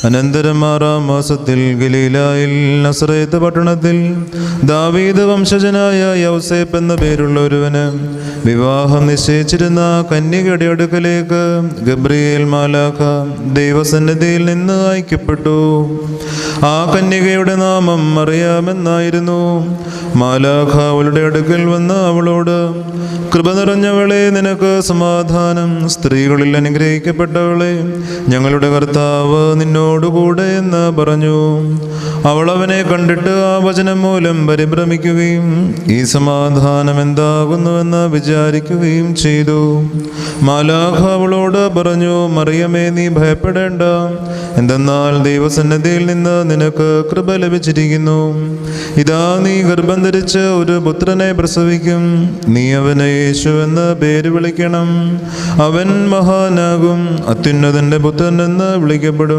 അനന്തരം 6-ാം മാസത്തിൽ ഗലീലായിൽ നസറേത്ത് പട്ടണത്തിൽ ദാവീദ് വംശജനായ യൗസേപ്പ് എന്ന പേരുള്ള ഒരുവന് വിവാഹം നിശ്ചയിച്ചിരുന്ന കന്യകയുടെ അടുക്കലേക്ക് ഗബ്രിയേൽ മാലാഖ ദൈവസന്നിധിയിൽ നിന്ന് അയക്കപ്പെട്ടു. ആ കന്യകയുടെ നാമം മറിയാമെന്നായിരുന്നു. മാലാഖ അവളുടെ അടുക്കൽ വന്ന് അവളോട്, കൃപ നിറഞ്ഞവളെ, നിനക്ക് സമാധാനം, സ്ത്രീകളിൽ അനുഗ്രഹിക്കപ്പെട്ടവളെ, ഞങ്ങളുടെ കർത്താവ് നിന്നോടുകൂടെ എന്ന് പറഞ്ഞു. അവൾ അവനെ കണ്ടിട്ട് ആ വചനം മൂലം പരിഭ്രമിക്കുകയും ഈ സമാധാനം എന്താകുന്നുവെന്ന് വിചാരിക്കുകയും ചെയ്തു. മാലാഖ അവളോട് പറഞ്ഞു, മറിയമേ, നീ ഭയപ്പെടേണ്ട, എന്തെന്നാൽ ദൈവസന്നിധിയിൽ നിന്ന് നിനക്ക് കൃപ ലഭിച്ചിരിക്കുന്നു. ഇതാ, നീ ഗർഭം ധരിച്ച് ഒരു പുത്രനെ പ്രസവിക്കും. നീ അവനെ യേശു എന്ന് പേര് വിളിക്കണം. അവൻ മഹാനാകും, അത്യുന്നതന്റെ പുത്രൻ എന്ന് വിളിക്കപ്പെടും.